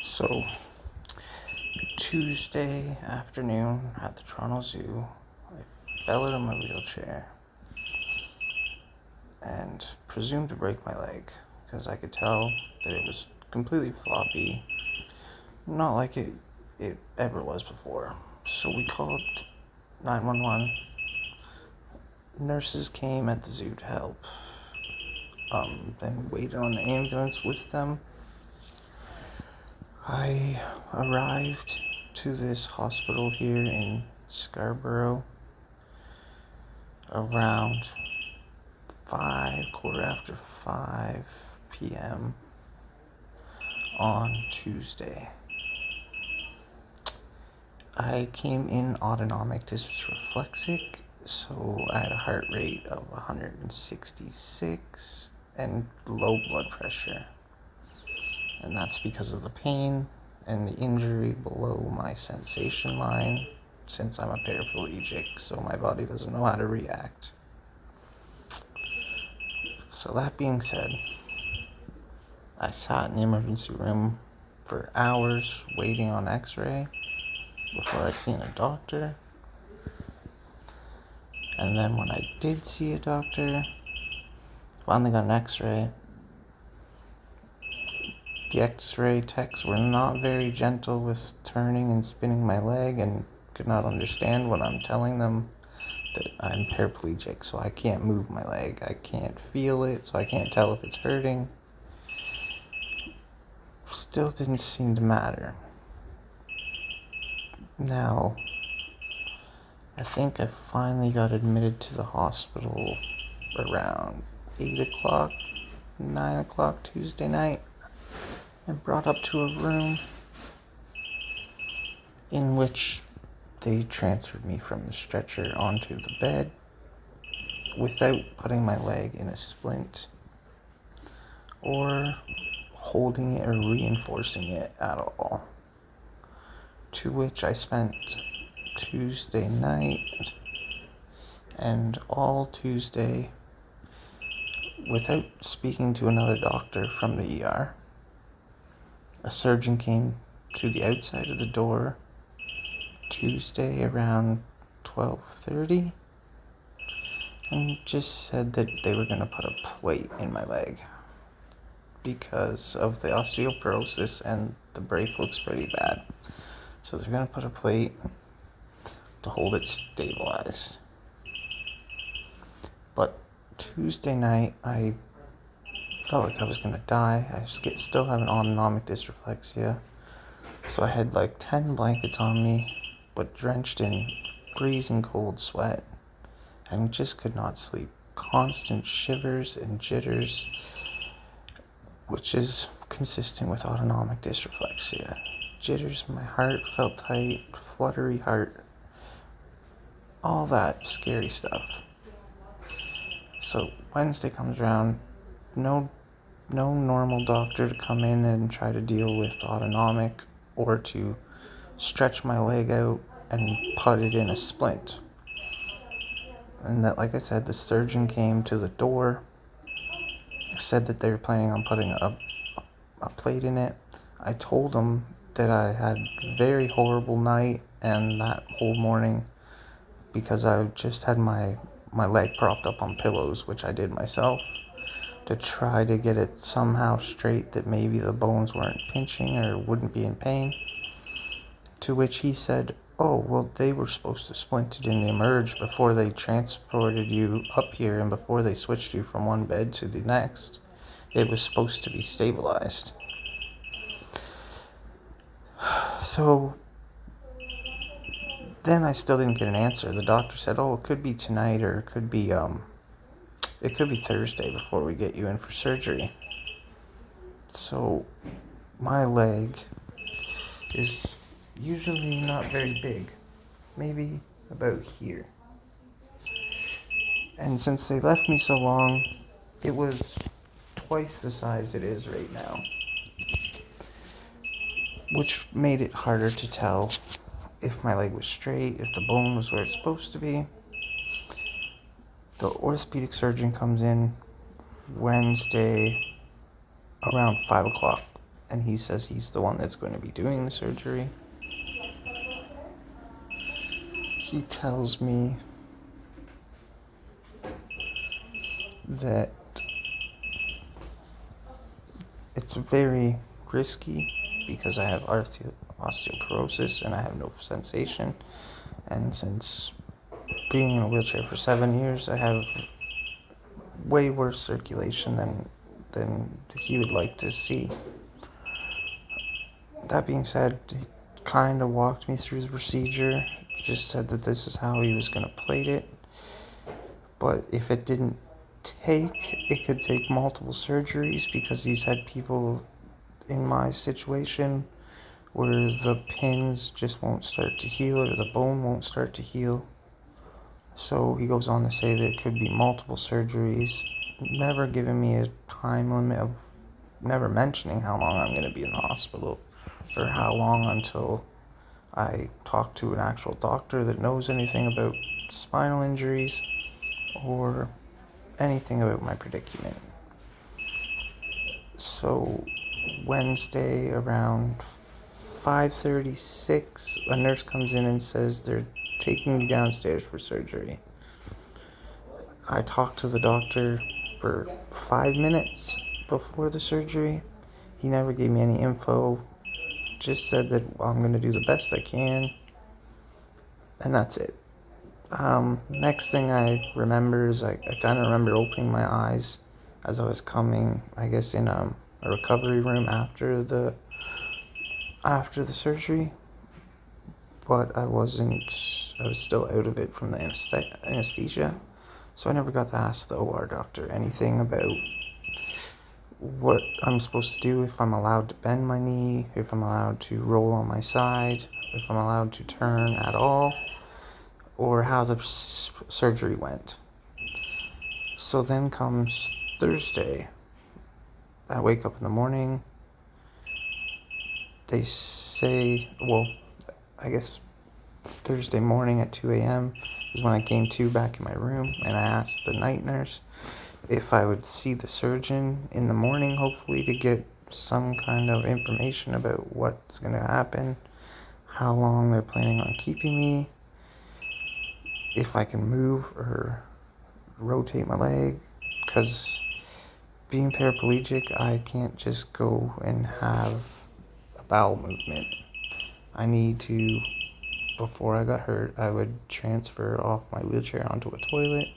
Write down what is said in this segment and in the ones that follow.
So, Tuesday afternoon at the Toronto Zoo, I fell out of my wheelchair and presumed to break my leg because I could tell that it was completely floppy, not like it ever was before. So we called 911. Nurses came at the zoo to help. Then waited on the ambulance with them. I arrived to this hospital here in Scarborough around 5 p.m. on Tuesday. I came in autonomic dysreflexic, so I had a heart rate of 166 and low blood pressure. And that's because of the pain and the injury below my sensation line, since I'm a paraplegic, so my body doesn't know how to react. So that being said, I sat in the emergency room for hours waiting on x-ray before I seen a doctor. And then when I did see a doctor, finally got an x-ray. The x-ray techs were not very gentle with turning and spinning my leg and could not understand when I'm telling them that I'm paraplegic, so I can't move my leg. I can't feel it, so I can't tell if it's hurting. Still didn't seem to matter. Now, I think I finally got admitted to the hospital around 8 o'clock, 9 o'clock Tuesday night, and brought up to a room in which they transferred me from the stretcher onto the bed without putting my leg in a splint or holding it or reinforcing it at all. To which I spent Tuesday night and all Tuesday without speaking to another doctor from the ER. A surgeon came to the outside of the door Tuesday around 12:30 and just said that they were going to put a plate in my leg because of the osteoporosis and the break looks pretty bad. So they're going to put a plate to hold it stabilized. But Tuesday night, I felt like I was going to die. I still have an autonomic dysreflexia. So I had like 10 blankets on me, but drenched in freezing cold sweat, and just could not sleep. Constant shivers and jitters, which is consistent with autonomic dysreflexia. Jitters, my heart felt tight, fluttery heart, all that scary stuff. So Wednesday comes around, no normal doctor to come in and try to deal with autonomic or to stretch my leg out and put it in a splint. And that, like I said, the surgeon came to the door, said that they were planning on putting a plate in it. I told them that I had a very horrible night and that whole morning because I just had my leg propped up on pillows, which I did myself, to try to get it somehow straight that maybe the bones weren't pinching or wouldn't be in pain. To which he said, oh, well, they were supposed to splint it in the emerge before they transported you up here and before they switched you from one bed to the next. It was supposed to be stabilized. So then I still didn't get an answer. The doctor said, oh, it could be tonight or it could be Thursday before we get you in for surgery. So my leg is usually not very big, maybe about here. And since they left me so long, it was twice the size it is right now, which made it harder to tell if my leg was straight, if the bone was where it's supposed to be. The orthopedic surgeon comes in Wednesday around 5 o'clock and he says he's the one that's going to be doing the surgery. He tells me that it's very risky because I have osteoporosis and I have no sensation, and since being in a wheelchair for 7 years, I have way worse circulation than he would like to see. That being said, he kind of walked me through the procedure, just said that this is how he was going to plate it, but if it didn't it could take multiple surgeries because he's had people in my situation where the pins just won't start to heal or the bone won't start to heal. So he goes on to say that it could be multiple surgeries, never giving me a time limit of never mentioning how long I'm going to be in the hospital or how long until I talk to an actual doctor that knows anything about spinal injuries or anything about my predicament. So Wednesday around 5:36, a nurse comes in and says they're taking me downstairs for surgery. I talked to the doctor for 5 minutes before the surgery. He never gave me any info, just said that I'm going to do the best I can, and that's it. Next thing I remember is I kind of remember opening my eyes as I was coming, I guess in a recovery room after the surgery, but I was still out of it from the anesthesia, so I never got to ask the OR doctor anything about what I'm supposed to do, if I'm allowed to bend my knee, if I'm allowed to roll on my side, if I'm allowed to turn at all, or how the surgery went. So then comes Thursday. I wake up in the morning. They say, well, I guess Thursday morning at 2 a.m. is when I came to back in my room, and I asked the night nurse if I would see the surgeon in the morning, hopefully, to get some kind of information about what's going to happen, how long they're planning on keeping me, if I can move or rotate my leg, because being paraplegic, I can't just go and have a bowel movement. I need to, before I got hurt, I would transfer off my wheelchair onto a toilet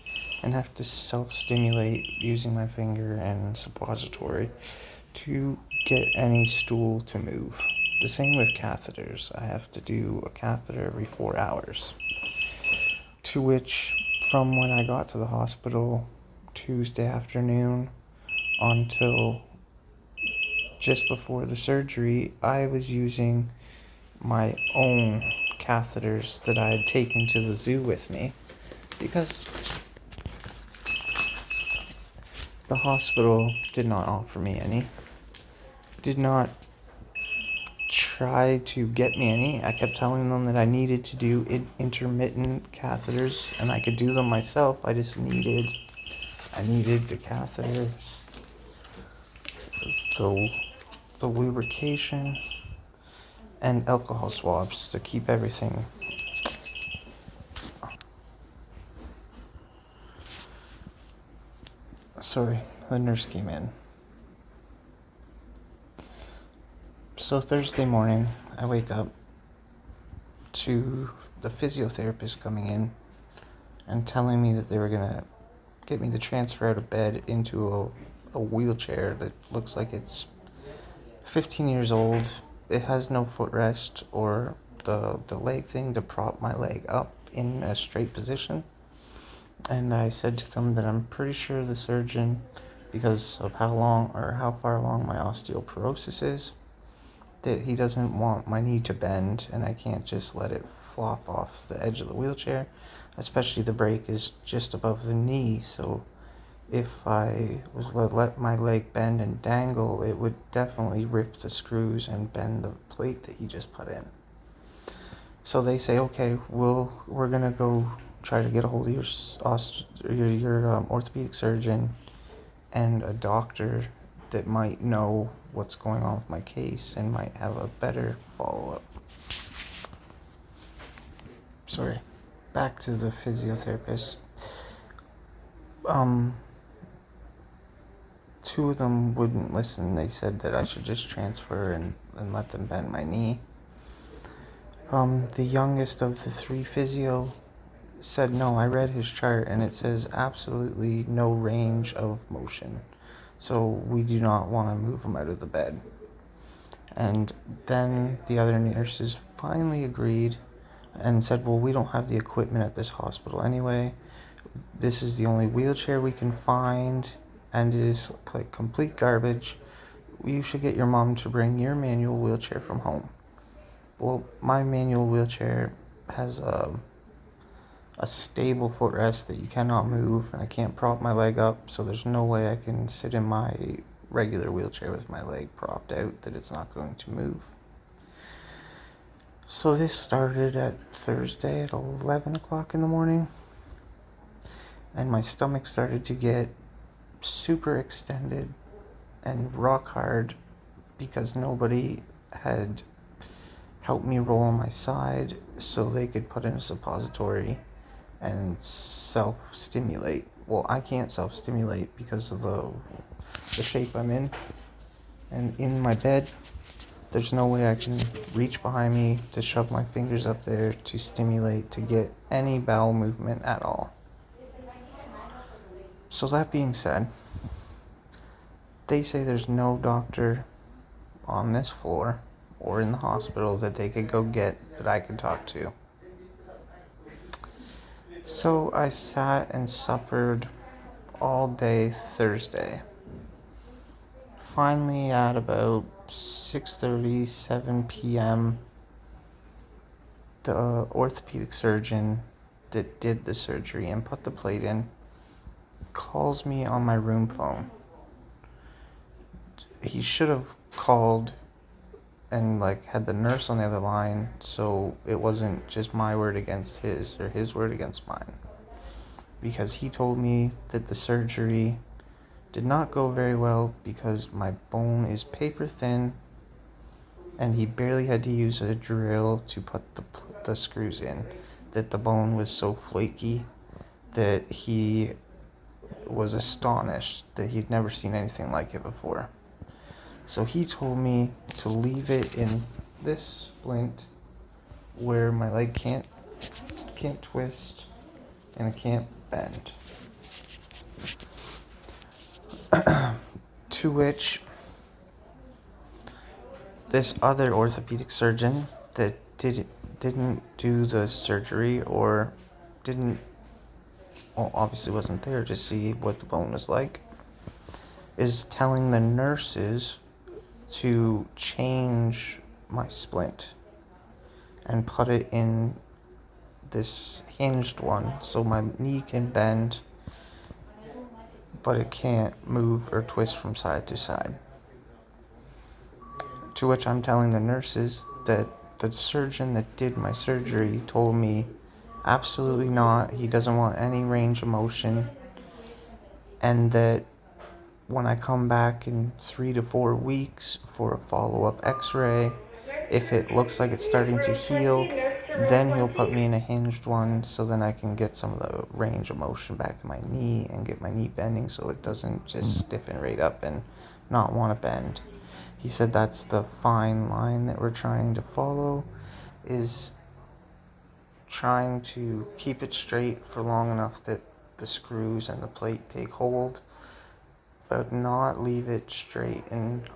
and have to self-stimulate using my finger and suppository to get any stool to move. The same with catheters. I have to do a catheter every 4 hours. To which, from when I got to the hospital Tuesday afternoon until just before the surgery, I was using my own catheters that I had taken to the zoo with me because the hospital did not offer me any, did not try to get me any. I kept telling them that I needed to do intermittent catheters and I could do them myself. I needed the catheters, the lubrication, and alcohol swabs to keep everything. Sorry, the nurse came in. So Thursday morning, I wake up to the physiotherapist coming in and telling me that they were going to get me the transfer out of bed into a wheelchair that looks like it's 15 years old. It has no footrest or the leg thing to prop my leg up in a straight position. And I said to them that I'm pretty sure the surgeon, because of how far along my osteoporosis is, that he doesn't want my knee to bend and I can't just let it flop off the edge of the wheelchair, especially the brake is just above the knee, so if I was let my leg bend and dangle, it would definitely rip the screws and bend the plate that he just put in. So they say, okay, we're gonna go try to get a hold of your orthopedic surgeon and a doctor that might know what's going on with my case and might have a better follow-up. Sorry. Back to the physiotherapist. Two of them wouldn't listen. They said that I should just transfer and let them bend my knee. The youngest of the three physio said no. I read his chart and it says absolutely no range of motion. So we do not want to move him out of the bed. And then the other nurses finally agreed and said, well, we don't have the equipment at this hospital anyway. This is the only wheelchair we can find, and it is like complete garbage. You should get your mom to bring your manual wheelchair from home. Well, my manual wheelchair has a stable footrest that you cannot move, and I can't prop my leg up, so there's no way I can sit in my regular wheelchair with my leg propped out that it's not going to move. So this started at Thursday at 11 o'clock in the morning, and my stomach started to get super extended and rock hard because nobody had helped me roll on my side so they could put in a suppository and self-stimulate. Well, I can't self-stimulate because of the shape I'm in, and in my bed there's no way I can reach behind me to shove my fingers up there to stimulate to get any bowel movement at all. So that being said, they say there's no doctor on this floor or in the hospital that they could go get that I could talk to. So I sat and suffered all day Thursday. Finally, at about 6:30, 7 p.m., the orthopedic surgeon that did the surgery and put the plate in calls me on my room phone. He should have called and had the nurse on the other line, so it wasn't just my word against his or his word against mine, because he told me that the surgery did not go very well because my bone is paper thin and he barely had to use a drill to put the screws in, that the bone was so flaky that he was astonished that he'd never seen anything like it before. So he told me to leave it in this splint where my leg can't twist and it can't bend. To which this other orthopedic surgeon that didn't do the surgery or obviously wasn't there to see what the bone was like, is telling the nurses to change my splint and put it in this hinged one so my knee can bend but it can't move or twist from side to side. To which I'm telling the nurses that the surgeon that did my surgery told me absolutely not, he doesn't want any range of motion, and that when I come back in 3 to 4 weeks for a follow-up x-ray, if it looks like it's starting to heal, then he'll put me in a hinged one so then I can get some of the range of motion back in my knee and get my knee bending so it doesn't just stiffen right up and not want to bend. He said that's the fine line that we're trying to follow, is trying to keep it straight for long enough that the screws and the plate take hold, but not leave it straight and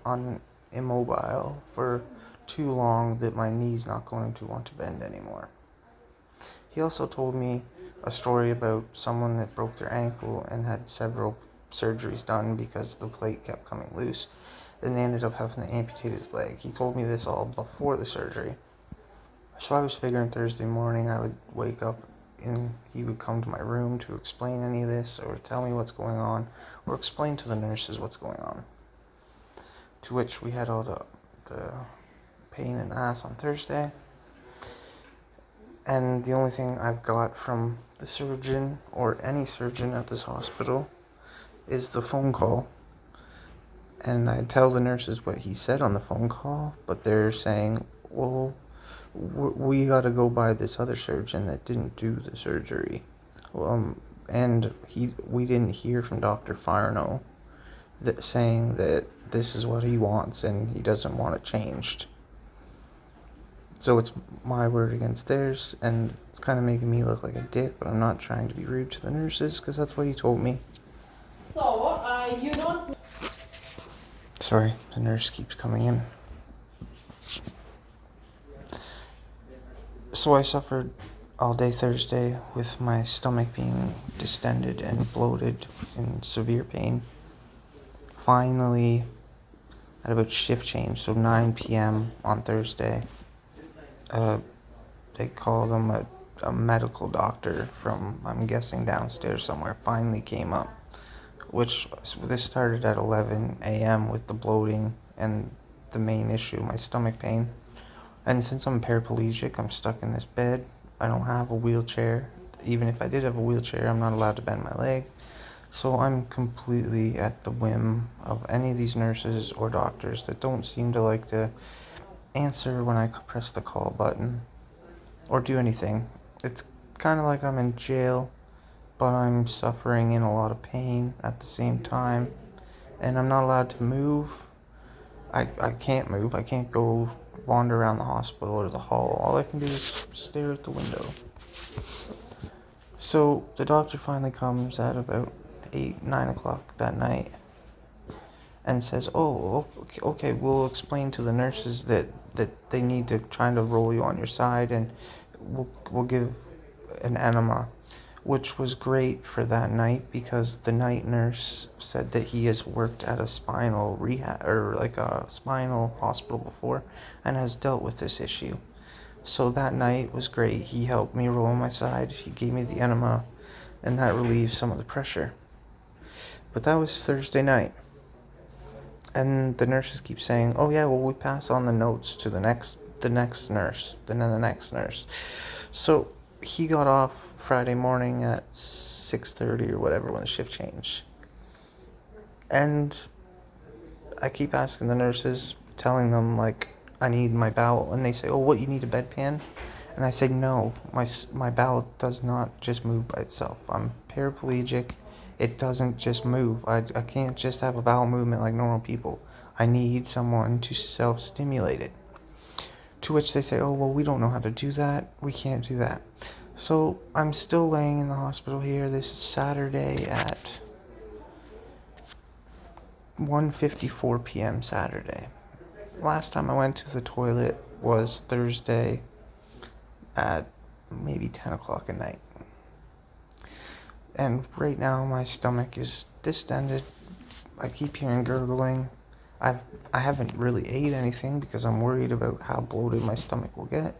immobile for too long that my knee's not going to want to bend anymore. He also told me a story about someone that broke their ankle and had several surgeries done because the plate kept coming loose, and they ended up having to amputate his leg. He told me this all before the surgery. So I was figuring Thursday morning I would wake up and he would come to my room to explain any of this or tell me what's going on or explain to the nurses what's going on. To which we had all the pain in the ass on Thursday. And the only thing I've got from the surgeon or any surgeon at this hospital is the phone call And I tell the nurses what he said on the phone call, but they're saying, well, we got to go by this other surgeon that didn't do the surgery. And we didn't hear from Dr. Farno saying that this is what he wants and he doesn't want it changed. So it's my word against theirs, and it's kind of making me look like a dick, but I'm not trying to be rude to the nurses because that's what he told me. So, you don't... Sorry, the nurse keeps coming in. So I suffered all day Thursday with my stomach being distended and bloated in severe pain. Finally, at about shift change, so 9 p.m. on Thursday, they called him a medical doctor from, I'm guessing, downstairs somewhere, finally came up. This started at 11 a.m. with the bloating and the main issue, my stomach pain. And since I'm paraplegic, I'm stuck in this bed. I don't have a wheelchair. Even if I did have a wheelchair, I'm not allowed to bend my leg. So I'm completely at the whim of any of these nurses or doctors that don't seem to like to answer when I press the call button or do anything. It's kind of like I'm in jail, but I'm suffering in a lot of pain at the same time. And I'm not allowed to move. I can't move. I can't go wander around the hospital or the hall. All I can do is stare at the window. So the doctor finally comes at about 9 o'clock that night and says, oh, okay, we'll explain to the nurses that they need to try to roll you on your side, and we'll give an enema, which was great for that night because the night nurse said that he has worked at a spinal rehab or like a spinal hospital before and has dealt with this issue. So that night was great. He helped me roll on my side. He gave me the enema, and that relieved some of the pressure. But that was Thursday night. And the nurses keep saying, oh yeah, well, we pass on the notes to the next nurse, then the next nurse. So he got off Friday morning at 6:30 or whatever when the shift changed. And I keep asking the nurses, telling them, like, I need my bowel. And they say, oh, what, you need a bedpan? And I say, no, my bowel does not just move by itself. I'm paraplegic. It doesn't just move. I can't just have a bowel movement like normal people. I need someone to self-stimulate it. To which they say, oh, well, we don't know how to do that. We can't do that. So I'm still laying in the hospital here this Saturday at 1:54 p.m. Saturday. Last time I went to the toilet was Thursday at maybe 10 o'clock at night. And right now my stomach is distended. I keep hearing gurgling. I haven't really ate anything because I'm worried about how bloated my stomach will get.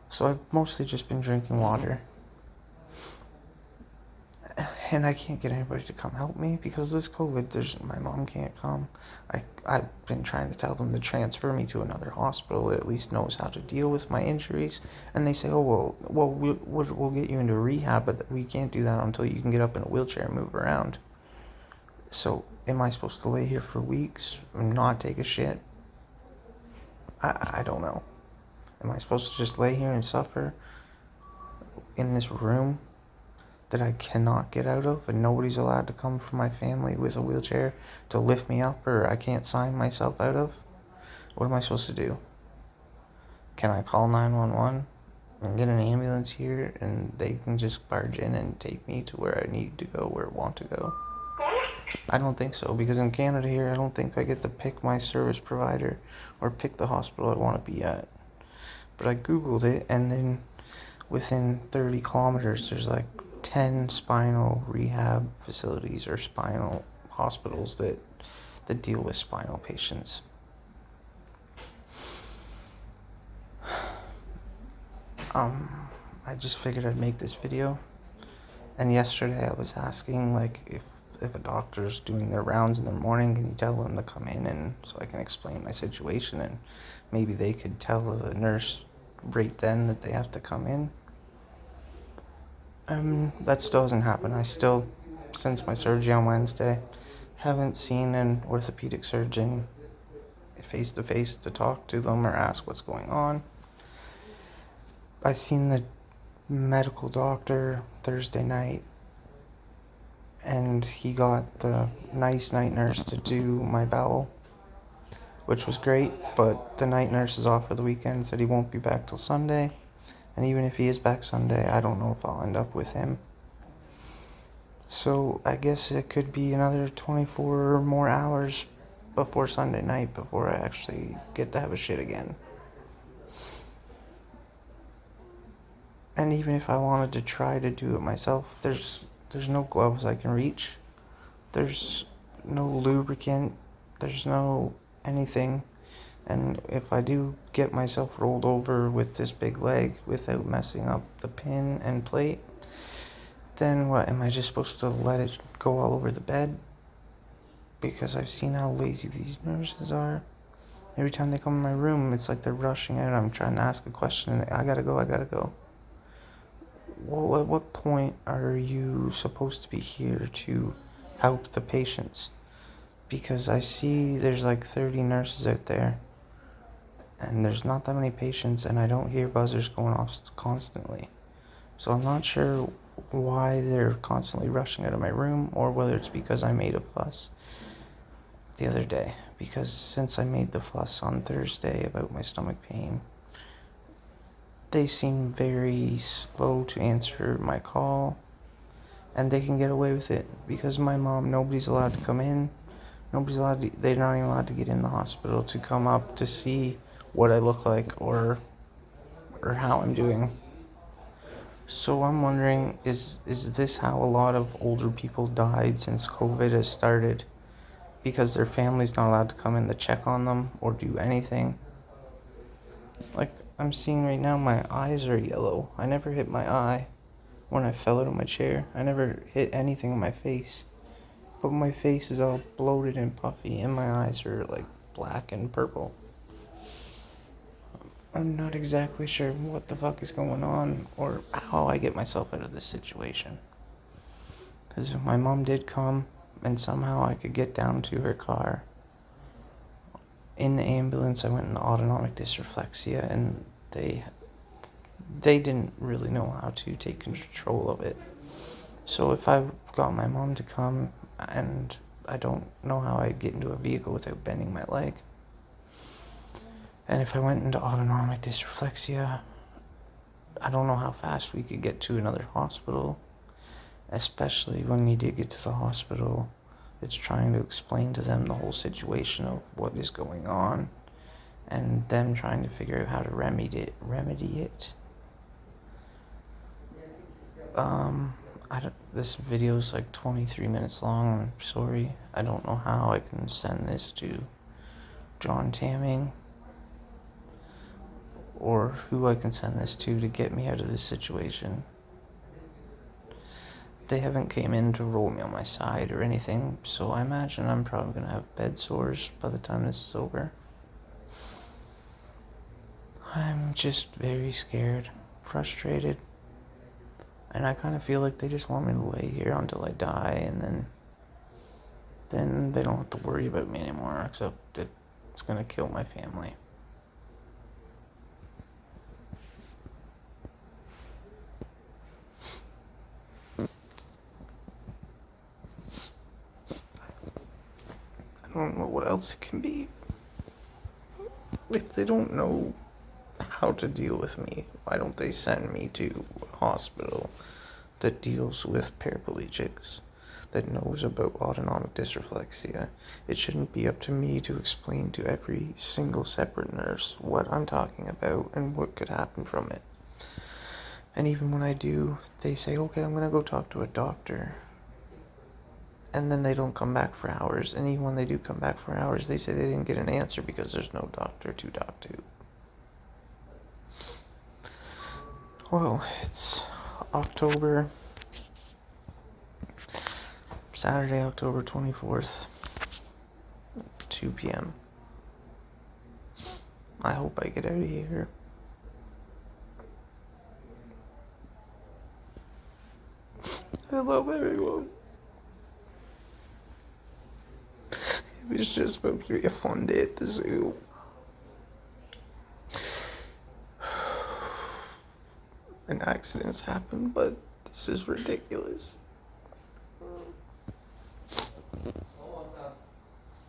So I've mostly just been drinking water. And I can't get anybody to come help me because of this COVID. My mom can't come. I've been trying to tell them to transfer me to another hospital that at least knows how to deal with my injuries. And they say, oh, well, we'll get you into rehab, but we can't do that until you can get up in a wheelchair and move around. So am I supposed to lay here for weeks and not take a shit? I don't know. Am I supposed to just lay here and suffer in this room that I cannot get out of, and nobody's allowed to come from my family with a wheelchair to lift me up, or I can't sign myself out of? What am I supposed to do? Can I call 911 and get an ambulance here and they can just barge in and take me to where I need to go, where I want to go? I don't think so, because in Canada here, I don't think I get to pick my service provider or pick the hospital I want to be at. But I Googled it, and then within 30 kilometers, there's like 10 spinal rehab facilities or spinal hospitals that deal with spinal patients. I just figured I'd make this video. And yesterday I was asking, like, if a doctor's doing their rounds in the morning, can you tell them to come in, and so I can explain my situation, and maybe they could tell the nurse right then that they have to come in. That still hasn't happened. I still, since my surgery on Wednesday, haven't seen an orthopedic surgeon face to face to talk to them or ask what's going on. I seen the medical doctor Thursday night, and he got the nice night nurse to do my bowel, which was great, but the night nurse is off for the weekend, said he won't be back till Sunday, and even if he is back Sunday, I don't know if I'll end up with him. So I guess it could be another 24 more hours before Sunday night before I actually get to have a shit again. And even if I wanted to try to do it myself, there's no gloves I can reach. There's no lubricant. There's no anything. And if I do get myself rolled over with this big leg without messing up the pin and plate, then what, am I just supposed to let it go all over the bed? Because I've seen how lazy these nurses are. Every time they come in my room, it's like they're rushing out. I'm trying to ask a question and I gotta go. Well, at what point are you supposed to be here to help the patients? Because I see there's like 30 nurses out there, and there's not that many patients, and I don't hear buzzers going off constantly. So I'm not sure why they're constantly rushing out of my room, or whether it's because I made a fuss the other day. Because since I made the fuss on Thursday about my stomach pain, they seem very slow to answer my call, and they can get away with it because my mom, nobody's allowed to come in. They're not even allowed to get in the hospital to come up to see what I look like or how I'm doing. So I'm wondering, is this how a lot of older people died since COVID has started? Because their family's not allowed to come in to check on them or do anything? Like, I'm seeing right now, my eyes are yellow. I never hit my eye when I fell out of my chair. I never hit anything on my face. But my face is all bloated and puffy, and my eyes are like black and purple. I'm not exactly sure what the fuck is going on or how I get myself out of this situation. Because if my mom did come and somehow I could get down to her car, in the ambulance I went into autonomic dysreflexia, and they didn't really know how to take control of it. So if I got my mom to come, and I don't know how I'd get into a vehicle without bending my leg. And if I went into autonomic dysreflexia, I don't know how fast we could get to another hospital. Especially when we did get to the hospital, it's trying to explain to them the whole situation of what is going on, and them trying to figure out how to remedy it. This video is like 23 minutes long. I'm sorry. I don't know how I can send this to John Tamming, or who I can send this to get me out of this situation. They haven't came in to roll me on my side or anything, so I imagine I'm probably going to have bed sores by the time this is over. I'm just very scared, frustrated, and I kind of feel like they just want me to lay here until I die, and then they don't have to worry about me anymore, except it's going to kill my family. I don't know what else it can be. If they don't know how to deal with me, why don't they send me to a hospital that deals with paraplegics, that knows about autonomic dysreflexia? It shouldn't be up to me to explain to every single separate nurse what I'm talking about and what could happen from it. And even when I do, they say, okay, I'm going to go talk to a doctor. And then they don't come back for hours. And even when they do come back for hours, they say they didn't get an answer because there's no doctor to talk to. Well, it's Saturday, October 24th, 2 p.m. I hope I get out of here. I love everyone. It was just supposed to be a fun day at the zoo. And accidents happen, but this is ridiculous.